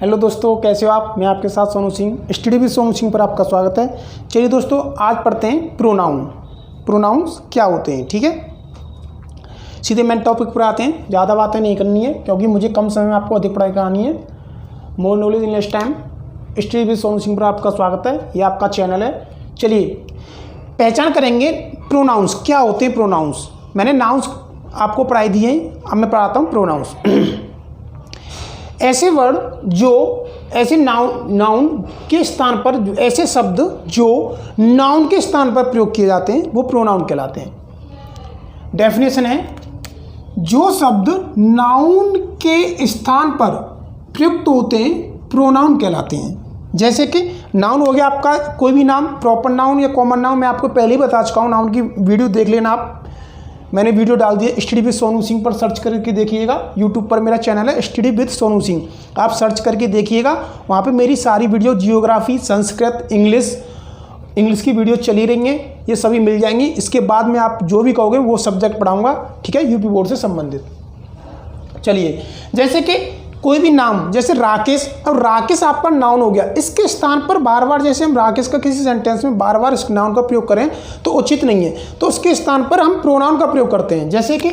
Hello दोस्तों, कैसे हो आप। मैं आपके साथ सोनू सिंह, स्टडी विद सोनू सिंह पर आपका स्वागत है। चलिए दोस्तों, आज पढ़ते हैं प्रोनाउंस क्या होते हैं। ठीक है, सीधे मेन टॉपिक पर आते हैं। ज़्यादा बातें नहीं करनी है क्योंकि मुझे कम समय में आपको अधिक पढ़ाई करानी है। More knowledge in less time, study with Sonu Singh पर आपका स्वागत है। ये आपका चैनल है। चलिए पहचान करेंगे प्रोनाउंस क्या होते हैं। प्रोनाउंस मैंने नाउंस आपको पढ़ाई दी है, अब मैं पढ़ाता हूँ प्रोनाउंस। ऐसे वर्ड जो ऐसे नाउन के स्थान पर, ऐसे शब्द जो नाउन के स्थान पर प्रयोग किए जाते हैं वो प्रोनाउन कहलाते हैं। डेफिनेशन है, जो शब्द नाउन के स्थान पर प्रयुक्त होते हैं प्रोनाउन कहलाते हैं। जैसे कि नाउन हो गया आपका कोई भी नाम, प्रॉपर नाउन या कॉमन नाउन। मैं आपको पहले ही बता चुका हूँ, नाउन की वीडियो देख लेना आप, मैंने वीडियो डाल दी है। स्टडी विद सोनू सिंह पर सर्च करके देखिएगा। यूट्यूब पर मेरा चैनल है स्टडी विद सोनू सिंह, आप सर्च करके देखिएगा। वहाँ पे मेरी सारी वीडियो जियोग्राफी, संस्कृत, इंग्लिश की वीडियो चली रही हैं, ये सभी मिल जाएंगी। इसके बाद में आप जो भी कहोगे वो सब्जेक्ट पढ़ाऊँगा, ठीक है, यूपी बोर्ड से संबंधित। चलिए, जैसे कि कोई भी नाम, जैसे राकेश। अब राकेश आपका नाउन हो गया, इसके स्थान पर बार बार, जैसे हम राकेश का किसी सेंटेंस में बार बार इस नाउन का प्रयोग करें तो उचित नहीं है, तो उसके स्थान पर हम प्रोनाउन का प्रयोग करते हैं। जैसे कि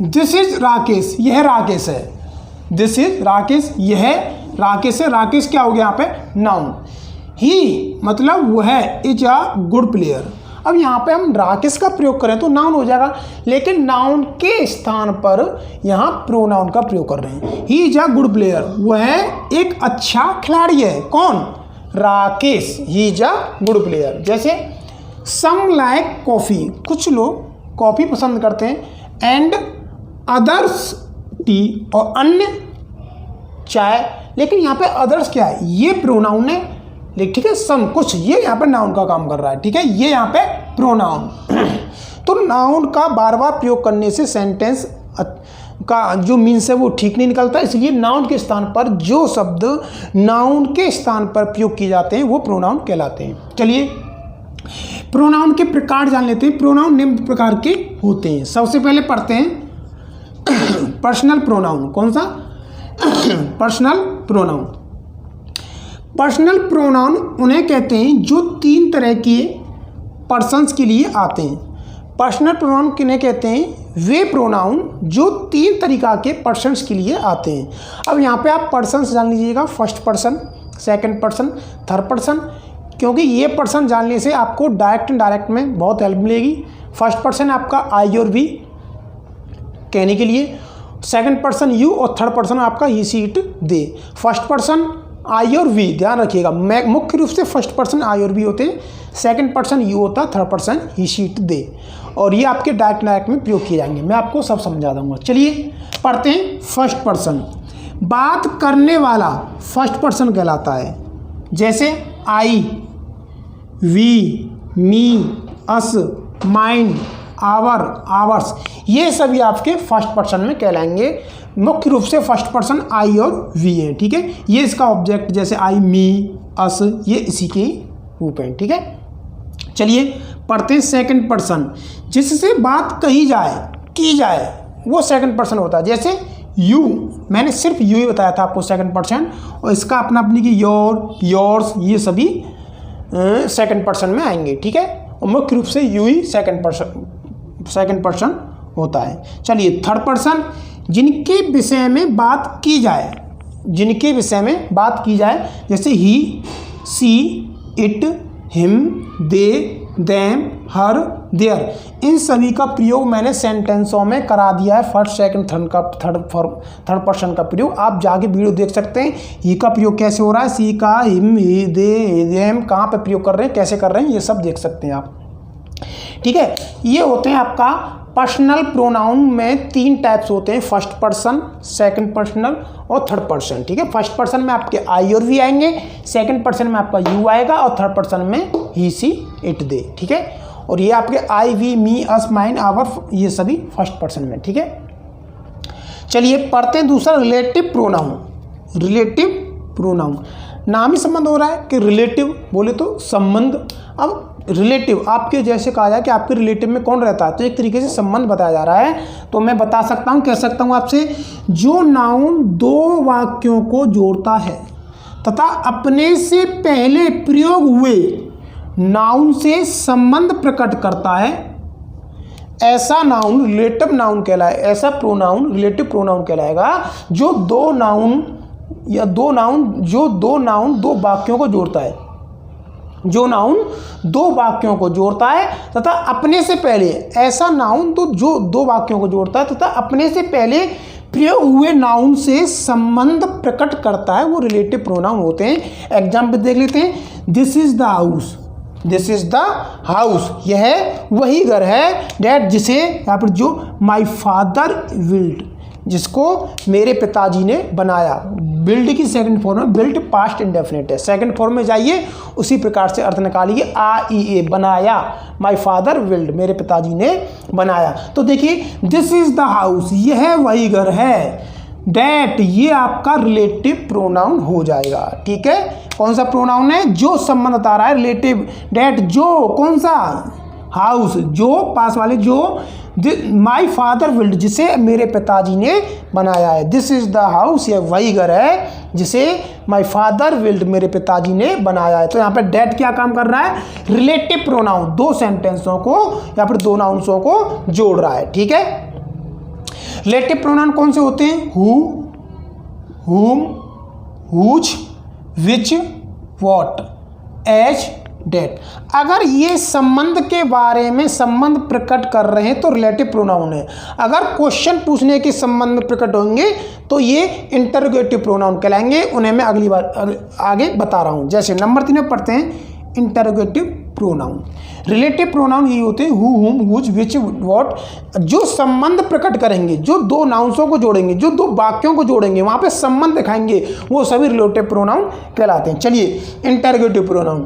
दिस इज राकेश, यह राकेश है। दिस इज राकेश, यह राकेश है। राकेश क्या हो गया यहाँ पे, नाउन। ही मतलब वह इज अ गुड प्लेयर। अब यहाँ पे हम राकेश का प्रयोग करें तो नाउन हो जाएगा, लेकिन नाउन के स्थान पर यहाँ प्रोनाउन का प्रयोग कर रहे हैं। He is a good player, वह एक अच्छा खिलाड़ी है। कौन, Rakesh. He is a good player. जैसे सम लाइक कॉफ़ी, कुछ लोग कॉफ़ी पसंद करते हैं। एंड अदर्स टी, और अन्य चाय। लेकिन यहाँ पे अदर्स क्या है, ये प्रोनाउन है, लेकिन ठीक है, सम कुछ, ये यहाँ पे नाउन का काम कर रहा है। ठीक है, ये यहाँ पे प्रोनाउन। तो नाउन का बार बार प्रयोग करने से सेंटेंस का जो मीन्स है वो ठीक नहीं निकलता, इसलिए नाउन के स्थान पर जो शब्द नाउन के स्थान पर प्रयोग किए जाते हैं वो प्रोनाउन कहलाते हैं। चलिए प्रोनाउन के प्रकार जान लेते हैं। प्रोनाउन निम्न प्रकार के होते हैं। सबसे पहले पढ़ते हैं पर्सनल प्रोनाउन। कौन सा, पर्सनल प्रोनाउन। पर्सनल प्रोनाउन उन्हें कहते हैं जो तीन तरह के पर्सन्स के लिए आते हैं। पर्सनल प्रोनाउन किन्हें कहते हैं, वे प्रोनाउन जो तीन तरीका के पर्सन्स के लिए आते हैं। अब यहाँ पे आप पर्सन्स जान लीजिएगा, first person, second person, third person, क्योंकि ये पर्सन जानने से आपको डायरेक्ट एंड डायरेक्ट में बहुत हेल्प मिलेगी। फर्स्ट पर्सन आपका आई और वी कहने के लिए, सेकंड पर्सन यू, और थर्ड पर्सन आपका he, she, it, they. First person I और वी, ध्यान रखिएगा, मुख्य रूप से फर्स्ट पर्सन आई और वी होते हैं, सेकंड पर्सन यू होता है, third person he, she, it, they, और ये आपके डायरेक्ट में प्रयोग किए जाएंगे। मैं आपको सब समझा दूंगा। चलिए पढ़ते हैं फर्स्ट पर्सन। बात करने वाला फर्स्ट पर्सन कहलाता है। जैसे I, we, me, us, mine, our, ours, ये सभी आपके फर्स्ट पर्सन में कहलाएंगे। मुख्य रूप से फर्स्ट पर्सन आई और वी है। ठीक है, ये इसका ऑब्जेक्ट, जैसे आई, मी, अस, ये इसी के रूप हैं। ठीक है, चलिए पढ़ते हैं सेकंड पर्सन। जिससे बात कही जाए, की जाए, वो सेकंड पर्सन होता है। जैसे यू, मैंने सिर्फ यू ही बताया था आपको सेकंड पर्सन, और इसका अपना अपनी की योर, योर्स, ये सभी सेकंड पर्सन में आएंगे। ठीक है, और मुख्य रूप से यू ही सेकंड पर्सन होता है। चलिए थर्ड पर्सन, जिनके विषय में बात की जाए, जिनके विषय में बात की जाए, जैसे he, she, it, him, they, them, her, their, इन सभी का प्रयोग मैंने सेंटेंसों में करा दिया है। फर्स्ट, सेकंड, थर्ड पर्सन का प्रयोग आप जाके वीडियो देख सकते हैं। ही का प्रयोग कैसे हो रहा है, सी का, हिम, ही, दे, देम कहाँ पे प्रयोग कर रहे हैं, कैसे कर रहे हैं, ये सब देख सकते हैं आप। ठीक है, ये होते हैं आपका पर्सनल प्रोनाउन में तीन टाइप्स होते हैं, फर्स्ट पर्सन, सेकंड पर्सनल और थर्ड पर्सन। ठीक है, फर्स्ट पर्सन में आपके आई और वी आएंगे, सेकंड पर्सन में आपका यू आएगा, और थर्ड पर्सन में ही, सी, इट, दे। ठीक है, और ये आपके I, we, me, us, mine, our, ये सभी फर्स्ट पर्सन में। ठीक है, चलिए पढ़ते हैं दूसरा रिलेटिव प्रोनाउन। रिलेटिव प्रोनाउन, नाम ही संबंध हो रहा है कि रिलेटिव बोले तो संबंध। अब रिलेटिव, आपके जैसे कहा जाए कि आपके रिलेटिव में कौन रहता है, तो एक तरीके से संबंध बताया जा रहा है। तो मैं बता सकता हूँ, कह सकता हूँ आपसे, जो नाउन दो वाक्यों को जोड़ता है तथा अपने से पहले प्रयोग हुए नाउन से संबंध प्रकट करता है, ऐसा नाउन रिलेटिव नाउन कहलाए, ऐसा प्रोनाउन रिलेटिव प्रोनाउन कहलाएगा जो दो नाउन दो वाक्यों को जोड़ता है, जो नाउन दो वाक्यों को जोड़ता है तथा अपने से पहले, ऐसा नाउन तो जो दो वाक्यों को जोड़ता है तथा अपने से पहले प्रयोग हुए नाउन से संबंध प्रकट करता है, वो रिलेटिव प्रोनाउन होते हैं। एग्जाम्पल देख लेते हैं। This is the house, this is the house, यह वही घर है, डैट जिसे यहाँ पर जो माई फादर बिल्ड, जिसको मेरे पिताजी ने बनाया। बिल्ड की सेकंड फॉर्म में बिल्ट पास्ट इंडेफिनिट है, सेकंड फॉर्म में जाइए उसी प्रकार से अर्थ निकालिए। AE बनाया, माई फादर बिल्ड, मेरे पिताजी ने बनाया। तो देखिए दिस इज द हाउस, यह वही घर है, डैट ये आपका रिलेटिव प्रोनाउन हो जाएगा। ठीक है, कौन सा प्रोनाउन है, जो संबंध बता रहा है, रिलेटिव। डैट जो, कौन सा, हाउस, जो पास वाले, जो माई फादर बिल्ड, जिसे मेरे पिताजी ने बनाया है। दिस इज द हाउस, यह वही घर है जिसे माई फादर बिल्ड, मेरे पिताजी ने बनाया है। तो यहाँ पे डैट क्या काम कर रहा है, रिलेटिव प्रोनाउन, दो सेंटेंसों को या फिर दो नाउंसों को जोड़ रहा है। ठीक है, रिलेटिव प्रोनाउन कौन से होते हैं, who, whom, whose, which, what, as, that. अगर ये संबंध के बारे में संबंध प्रकट कर रहे हैं तो रिलेटिव प्रोनाउन है। अगर क्वेश्चन पूछने के संबंध में प्रकट होंगे तो ये इंटरोगेटिव प्रोनाउन कहलाएंगे। उन्हें मैं अगली बार आगे बता रहा हूँ। जैसे नंबर 3 में पढ़ते हैं इंटरोगेटिव प्रोनाउन। रिलेटिव प्रोनाउन ये होते हैं who, whom, whose, which, what, जो संबंध प्रकट करेंगे, जो दो नाउंसों को जोड़ेंगे, जो दो वाक्यों को जोड़ेंगे, वहाँ पे संबंध दिखाएंगे, वो सभी रिलेटिव प्रोनाउन कहलाते हैं। चलिए इंटरोगेटिव प्रोनाउन,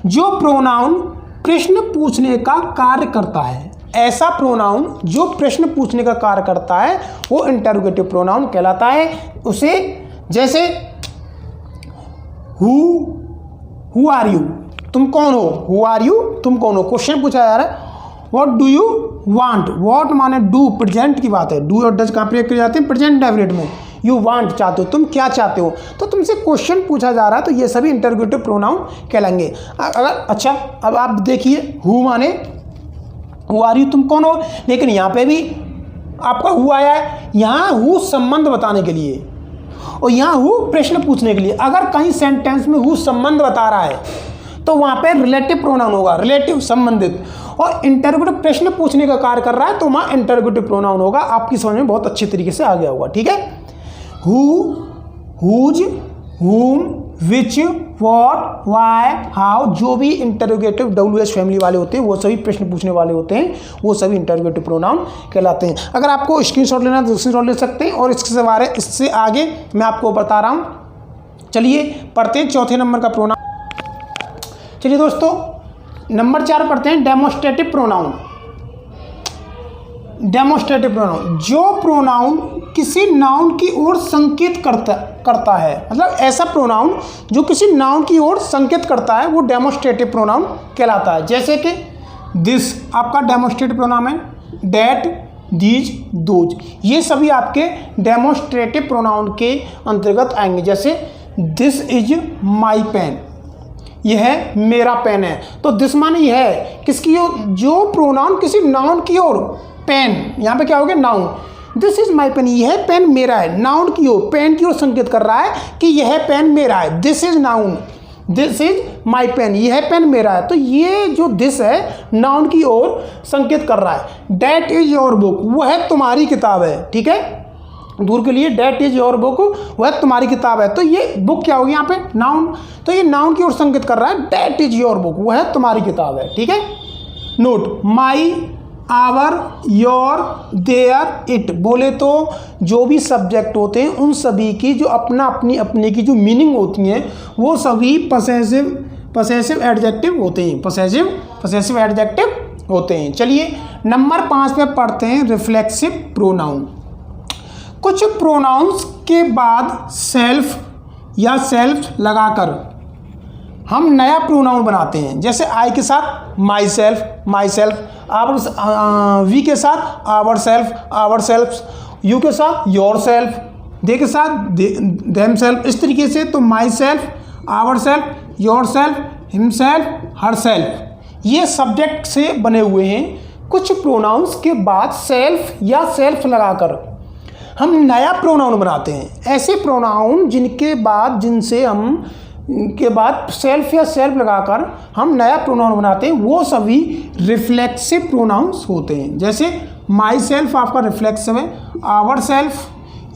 जो प्रोनाउन प्रश्न पूछने का कार्य करता है, ऐसा प्रोनाउन जो प्रश्न पूछने का कार्य करता है वो इंटरोगेटिव प्रोनाउन कहलाता है। उसे जैसे हु आर यू, तुम कौन हो, हु आर यू, तुम कौन हो, क्वेश्चन पूछा जा रहा है। What do you want, what माने डू, प्रेजेंट की बात है, डू और डज कहाँ प्रयोग किए जाते हैं, प्रेजेंट डेफिनेट में। यू वांट, चाहते हो, तुम क्या चाहते हो, तो तुमसे क्वेश्चन पूछा जा रहा है, तो ये सभी इंटरोगेटिव प्रोनाउन कहलाएंगे। अगर अच्छा अब आप देखिए, हु माने हु आर यू, तुम कौन हो, लेकिन यहाँ पे भी आपका हु आया है, यहाँ हु संबंध बताने के लिए और यहाँ हु प्रश्न पूछने के लिए। अगर कहीं सेंटेंस में हु संबंध बता रहा है तो वहाँ पे रिलेटिव प्रोनाउन होगा, रिलेटिव, संबंधित, और इंटरोगेटिव प्रश्न पूछने का कार्य कर रहा है तो वहाँ इंटरोगेटिव प्रोनाउन होगा। आपकी समझ में बहुत अच्छे तरीके से आ गया होगा। ठीक है, हु, हुज, हुम, विच, व्हाट, व्हाई, हाउ, जो भी इंटरोगेटिव WH फैमिली वाले होते हैं वो सभी प्रश्न पूछने वाले होते हैं, वो सभी इंटरोगेटिव प्रोनाउन कहलाते हैं। अगर आपको स्क्रीनशॉट लेना तो स्क्रीनशॉट ले सकते हैं, और इससे आगे मैं आपको बता रहा हूँ। चलिए पढ़ते हैं चौथे नंबर का प्रोनाउन। चलिए दोस्तों नंबर 4 पढ़ते हैं डेमोस्ट्रेटिव प्रोनाउन। डेमोस्ट्रेटिव प्रोनाउन, जो प्रोनाउन किसी नाउन की ओर संकेत करता है, मतलब ऐसा प्रोनाउन जो किसी नाउन की ओर संकेत करता है वो डेमोस्ट्रेटिव प्रोनाउन कहलाता है। जैसे कि दिस आपका डेमोस्ट्रेटिव प्रोनाउन है, डैट, दीज, दोज, ये सभी आपके डेमोस्ट्रेटिव प्रोनाउन के अंतर्गत आएंगे। जैसे दिस इज माई पेन, यह मेरा पेन है, तो दिस माने यह है किसकी ओर, जो प्रोनाउन किसी नाउन की ओर, पेन यहाँ पे क्या हो गया, noun, this is my pen, यह पेन मेरा है, नाउन की ओर, पेन की ओर संकेत कर रहा है कि यह पेन मेरा है। This is noun, this is my pen, यह पेन मेरा है, तो ये जो दिस है नाउन की ओर संकेत कर रहा है। डैट इज योर बुक, वह तुम्हारी किताब है। ठीक है, दूर के लिए डैट इज योर बुक, वह तुम्हारी किताब है, तो ये बुक क्या होगी यहाँ पे, नाउन, तो ये नाउन की ओर संकेत कर रहा है, डैट इज योर बुक, वह तुम्हारी किताब है। ठीक है, note, my, our, your, their, it, बोले तो जो भी सब्जेक्ट होते हैं उन सभी की जो अपनी की जो मीनिंग होती हैं वो सभी पसेसिव एडजेक्टिव होते हैं, पसेसिव एडजेक्टिव होते हैं। चलिए नंबर 5 पे पढ़ते हैं रिफ्लेक्सिव प्रोनाउन। कुछ प्रोनाउंस के बाद सेल्फ या सेल्फ लगाकर हम नया प्रोनाउन बनाते हैं। जैसे आई के साथ माई सेल्फ, वी के साथ आवर सेल्फ, यू के साथ योर सेल्फ, दे के साथ देम सेल्फ, इस तरीके से। तो myself, ourself, yourself, himself, herself, ये सब्जेक्ट से बने हुए हैं। कुछ प्रोनाउंस के बाद सेल्फ या सेल्फ लगाकर हम नया प्रोनाउन बनाते हैं। ऐसे प्रोनाउन जिनसे हम के बाद सेल्फ या सेल्फ लगाकर हम नया प्रोनाउन बनाते हैं, वो सभी रिफ्लेक्सिव प्रोनाउंस होते हैं। जैसे माई सेल्फ आपका रिफ्लेक्सिव है, ourself,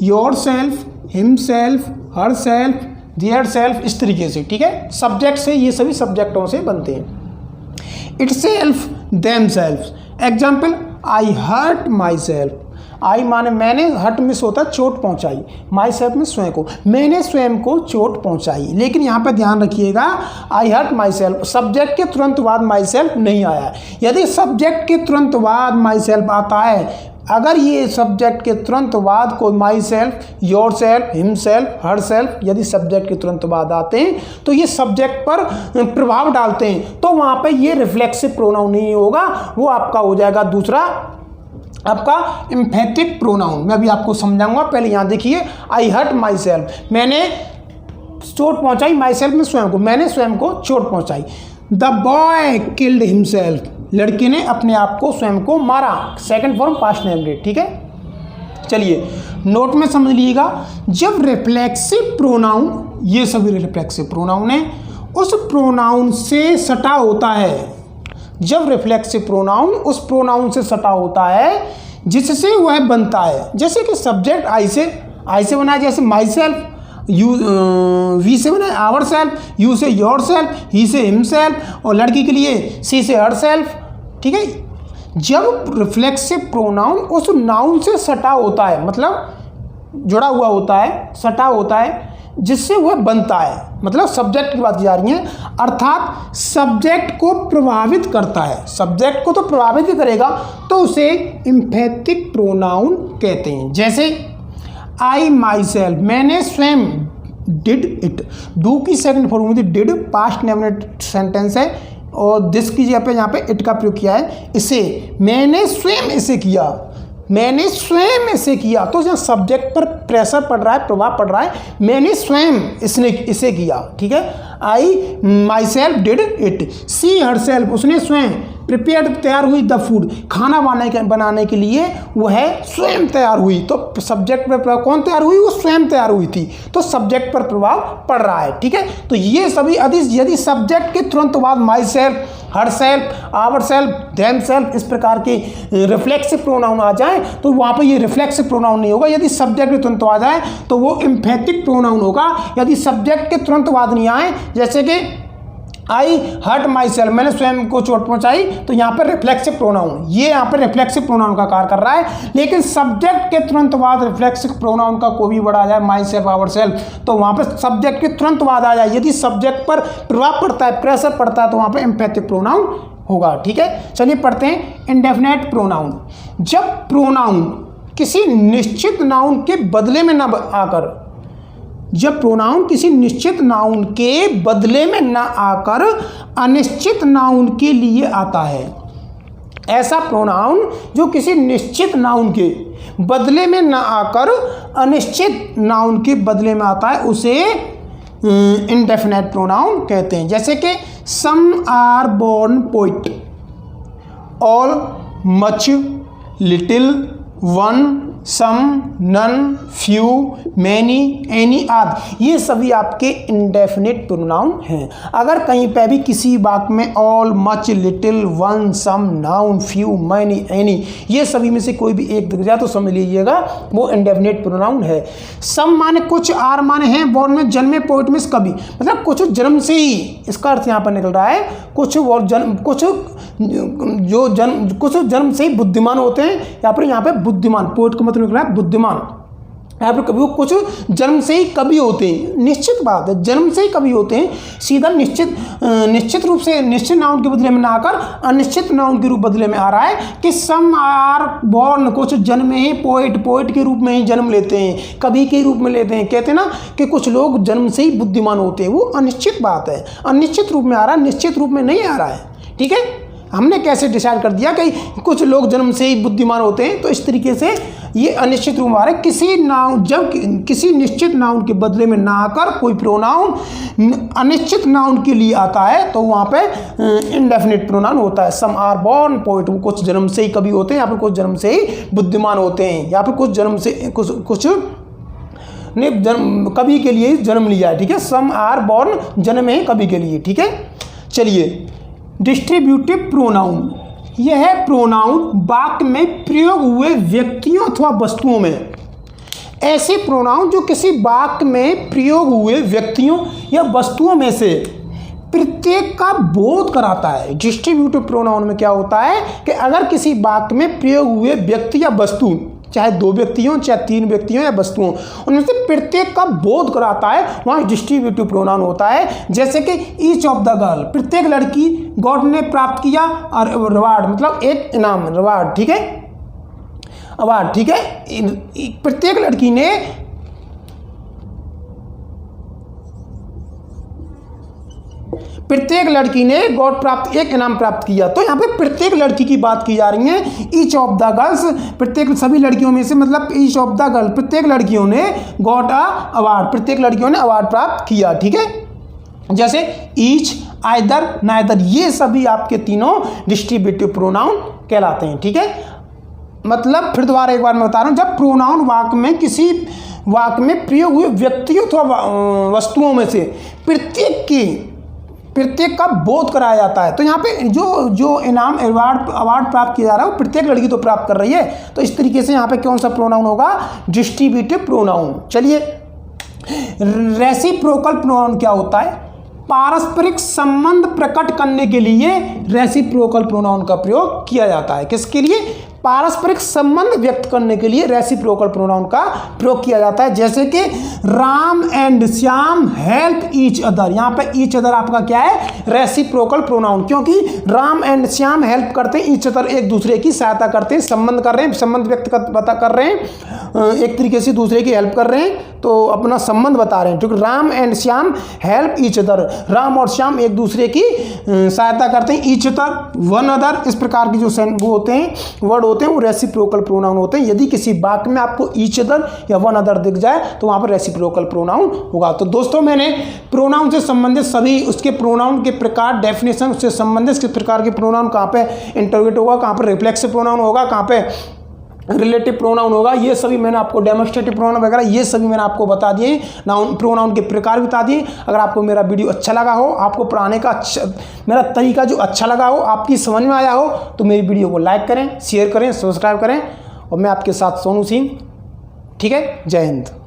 yourself, himself, herself, their self, इस तरीके से। ठीक है, सब्जेक्ट से, ये सभी सब्जेक्टों से बनते हैं। It self, them self. Example, I hurt my self. I माने मैंने, हर्ट मिस होता है चोट पहुंचाई, माई सेल्फ में स्वयं को, मैंने स्वयं को चोट पहुंचाई। लेकिन यहाँ पे ध्यान रखिएगा, आई हर्ट माई सेल्फ, सब्जेक्ट के तुरंत बाद माई सेल्फ नहीं आया। यदि सब्जेक्ट के तुरंत बाद माई सेल्फ आता है, अगर ये सब्जेक्ट के तुरंत बाद कोई my self, yourself, himself, her self यदि सब्जेक्ट के तुरंत बाद आते हैं तो ये सब्जेक्ट पर प्रभाव डालते हैं, तो वहाँ पे ये रिफ्लेक्सिव प्रोनाउन नहीं होगा, वो आपका हो जाएगा दूसरा आपका एम्फेटिक प्रोनाउन। मैं अभी आपको समझाऊंगा, पहले यहाँ देखिए, आई हर्ट माई सेल्फ, मैंने चोट पहुँचाई, माई सेल्फ में स्वयं को, मैंने स्वयं को चोट पहुँचाई। द बॉय किल्ड हिमसेल्फ, लड़के ने अपने आप को, स्वयं को मारा। सेकंड फॉर्म पास्ट नेमडेट। ठीक है, चलिए नोट में समझ लीजिएगा, जब रिफ्लेक्सिव प्रोनाउन, ये सभी रिफ्लेक्सिव प्रोनाउन है, उस प्रोनाउन से सटा होता है, जब रिफ्लेक्सिव प्रोनाउन उस प्रोनाउन से सटा होता है जिससे वह बनता है। जैसे कि सब्जेक्ट आई से बना है, जैसे माई सेल्फ, यू, वी से बना है आवर सेल्फ, यू से योर सेल्फ, ही से हिम सेल्फ, और लड़की के लिए सी से हर सेल्फ। ठीक है, जब रिफ्लेक्सिव प्रोनाउन उस नाउन से सटा होता है, मतलब जुड़ा हुआ होता है, सटा होता है, जिससे वह बनता है, मतलब सब्जेक्ट की बात की जा रही है, अर्थात सब्जेक्ट को प्रभावित करता है। सब्जेक्ट को तो प्रभावित ही करेगा, तो उसे एम्फेटिक प्रोनाउन कहते हैं। जैसे आई माई सेल्फ, मैंने स्वयं, डिड इट, डू की सेकंड फॉर्म होती है डिड, पास्ट इंडेफिनिट सेंटेंस है, और दिस की जगह पे यहाँ पे इट का प्रयोग किया है। इसे, मैंने स्वयं इसे किया, मैंने स्वयं इसे किया, तो जहाँ सब्जेक्ट पर प्रेशर पड़ रहा है, प्रभाव पड़ रहा है, मैंने स्वयं इसे किया। ठीक है, I my self did it, she her self, उसने स्वयं, प्रिपेयर्ड, तैयार हुई, द फूड, खाना बनाने के लिए वह स्वयं तैयार हुई, तो सब्जेक्ट पर प्रभाव, कौन तैयार हुई, वो स्वयं तैयार हुई थी, तो सब्जेक्ट पर प्रभाव पड़ रहा है। ठीक है, तो ये सभी यदि सब्जेक्ट के तुरंत बाद myself, herself, ourself, them self, इस प्रकार के रिफ्लेक्सिव प्रोनाउन आ जाए तो वहाँ पे ये रिफ्लेक्सिव प्रोनाउन नहीं होगा। यदि सब्जेक्ट के तुरंत आ जाए तो वो एम्फेटिक प्रोनाउन होगा। यदि सब्जेक्ट के तुरंत बाद नहीं आए, जैसे कि आई हर्ट माई सेल्फ, मैंने स्वयं को चोट पहुंचाई, तो यहाँ पर रिफ्लेक्सिव प्रोनाउन, ये यहाँ पर रिफ्लेक्सिव प्रोनाउन का कार्य कर रहा है। लेकिन सब्जेक्ट के तुरंत बाद रिफ्लेक्सिव प्रोनाउन का कोई भी वर्ड आ जाए, माई सेल्फ, आवर सेल्फ, तो वहाँ पर सब्जेक्ट के तुरंत बाद आ जाए, यदि सब्जेक्ट पर प्रभाव पड़ता है, प्रेशर पड़ता है, तो वहाँ पर एम्फेटिक प्रोनाउन होगा। ठीक है, चलिए पढ़ते हैं इंडेफिनेट प्रोनाउन। जब प्रोनाउन किसी निश्चित नाउन के बदले में न आकर, जब प्रोनाउन किसी निश्चित नाउन के बदले में न आकर अनिश्चित नाउन के लिए आता है, ऐसा प्रोनाउन जो किसी निश्चित नाउन के बदले में न आकर अनिश्चित नाउन के बदले में आता है, उसे इंडेफिनेट प्रोनाउन कहते हैं। जैसे कि some are born poet, all, much, little, one, some, none, few, many, any आदि, ये सभी आपके इंडेफिनिट प्रोनाउन हैं। अगर कहीं पे भी किसी वाक्य में ऑल, मच, लिटिल, वन, सम, नाउन, फ्यू, मैनी, एनी, ये सभी में से कोई भी एक दिख जाए तो समझ लीजिएगा वो इंडेफिनिट प्रोनाउन है। सम माने कुछ, आर माने हैं, बोर्न में जन्मे, पोइट में कवि, मतलब कुछ जन्म से ही, इसका अर्थ यहाँ पर निकल रहा है कुछ और जन्म, कुछ जन्म से ही बुद्धिमान होते हैं, यहाँ पे बुद्धिमान, पोइट का मतलब निकल रहा है बुद्धिमान, यहाँ पर कभी वो कुछ जन्म से ही कभी होते हैं, निश्चित बात है, जन्म से ही कभी होते हैं, सीधा निश्चित रूप से निश्चित नाउन के बदले में ना आकर अनिश्चित नाउन के रूप बदले में आ रहा है कि सम आर बॉर्न, कुछ जन्म ही पोएट के रूप में ही जन्म लेते हैं, कभी के रूप में लेते हैं। कहते हैं ना कि कुछ लोग जन्म से ही बुद्धिमान होते हैं, वो अनिश्चित बात है, अनिश्चित रूप में आ रहा है, निश्चित रूप में नहीं आ रहा है। ठीक है, हमने कैसे डिसाइड कर दिया कि कुछ लोग जन्म से ही बुद्धिमान होते हैं, तो इस तरीके से ये अनिश्चित रूप में आ रहा है। किसी नाउन, जब किसी निश्चित नाउन के बदले में ना आकर कोई प्रोनाउन अनिश्चित नाउन के लिए आता है तो वहाँ पे इनडेफिनिट प्रोनाउन होता है। सम आर बॉर्न पोएट, वो कुछ जन्म से ही कभी होते हैं, यहाँ पर कुछ जन्म से ही बुद्धिमान होते हैं, यहाँ पर कुछ जन्म से कुछ ने जन्म कभी के लिए जन्म लिया है। ठीक है, सम आर बॉर्न जन्म है कभी के लिए। ठीक है, चलिए डिस्ट्रीब्यूटिव प्रोनाउन, यह है प्रोनाउन वाक्य में प्रयोग हुए व्यक्तियों अथवा वस्तुओं में, ऐसे प्रोनाउन जो किसी वाक्य में प्रयोग हुए व्यक्तियों या वस्तुओं में से प्रत्येक का बोध कराता है। डिस्ट्रीब्यूटिव प्रोनाउन में क्या होता है कि अगर किसी वाक्य में प्रयोग हुए व्यक्ति या वस्तु, चाहे दो व्यक्ति हों, चाहे तीन व्यक्ति हों या वस्तु हों, उनमें से प्रत्येक का बोध कराता है, वहाँ डिस्ट्रीब्यूटिव प्रोनाउन होता है। जैसे कि ईच ऑफ द गर्ल, प्रत्येक लड़की गॉड ने प्राप्त किया, और रिवार्ड मतलब एक इनाम, रिवार्ड। ठीक है, अवार्ड। ठीक है, प्रत्येक लड़की ने गॉड प्राप्त एक इनाम प्राप्त किया। तो यहाँ पे प्रत्येक लड़की की बात की जा रही है। ईच ऑफ द गर्ल्स, प्रत्येक सभी लड़कियों में से, मतलब ईच ऑफ द गर्ल, प्रत्येक लड़कियों ने गॉट अ अवार्ड, प्रत्येक लड़कियों ने अवार्ड प्राप्त किया। ठीक है, जैसे ईच, आइदर, नाइदर, ये सभी आपके तीनों डिस्ट्रीब्यूटिव प्रोनाउन कहलाते हैं। ठीक है, मतलब फिर दोबारा एक बार मैं बता रहा हूँ, जब प्रोनाउन वाक्य में किसी वाक्य में प्रयोग हुए व्यक्तियों अथवा वस्तुओं में से प्रत्येक का बोध कराया जाता है, तो यहाँ पे जो इनाम अवार्ड प्राप्त किया जा रहा है वो प्रत्येक लड़की तो प्राप्त कर रही है, तो इस तरीके से यहाँ पे कौन सा प्रोनाउन होगा, डिस्ट्रीब्यूटिव प्रोनाउन। चलिए, रेसिप्रोकल प्रोनाउन क्या होता है? पारस्परिक संबंध प्रकट करने के लिए रेसिप्रोकल प्रोनाउन का प्रयोग किया जाता है। किसके लिए? पारस्परिक संबंध व्यक्त करने के लिए रेसिप्रोकल प्रोनाउन का प्रयोग किया जाता है। जैसे कि Ram and Shyam help each other, यहाँ पे ईच अदर आपका क्या है? रेसिप्रोकल प्रोनाउन, क्योंकि राम एंड श्याम हेल्प करते हैं, ईच अदर एक दूसरे की सहायता करते हैं, संबंध कर रहे हैं, संबंध व्यक्त कर रहे हैं, एक तरीके से दूसरे की हेल्प कर रहे हैं, तो अपना संबंध बता रहे हैं। क्योंकि Ram and Shyam help each other, Ram और श्याम एक दूसरे की सहायता करते हैं। ईच अदर, वन अदर, इस प्रकार की जो वो होते हैं, वर्ड होते हैं, वो रेसिप्रोकल प्रोनाउन होते हैं। यदि किसी वाक्य में आपको ईच अदर या वन अदर दिख जाए तो वहां पर रेसिप्रोकल प्रोनाउन होगा। तो दोस्तों, मैंने प्रोनाउन से संबंधित सभी उसके प्रोनाउन के प्रकार, डेफिनेशन, उससे संबंधित किस प्रकार के प्रोनाउन, कहाँ पे इंटरोगेटिव होगा, कहाँ पर रिफ्लेक्सिव प्रोनाउन होगा, कहाँ पे रिलेटिव प्रोनाउन होगा, ये सभी मैंने आपको, डेमोन्स्ट्रेटिव प्रोनाउन वगैरह ये सभी मैंने आपको बता दिए, नाउन प्रोनाउन के प्रकार बता दिए। अगर आपको मेरा वीडियो अच्छा लगा हो, आपको पढ़ाने का मेरा तरीका जो अच्छा लगा हो, आपकी समझ में आया हो, तो मेरी वीडियो को लाइक करें, शेयर करें, सब्सक्राइब करें, और मैं आपके साथ सोनू सिंह। ठीक है, जय हिंद।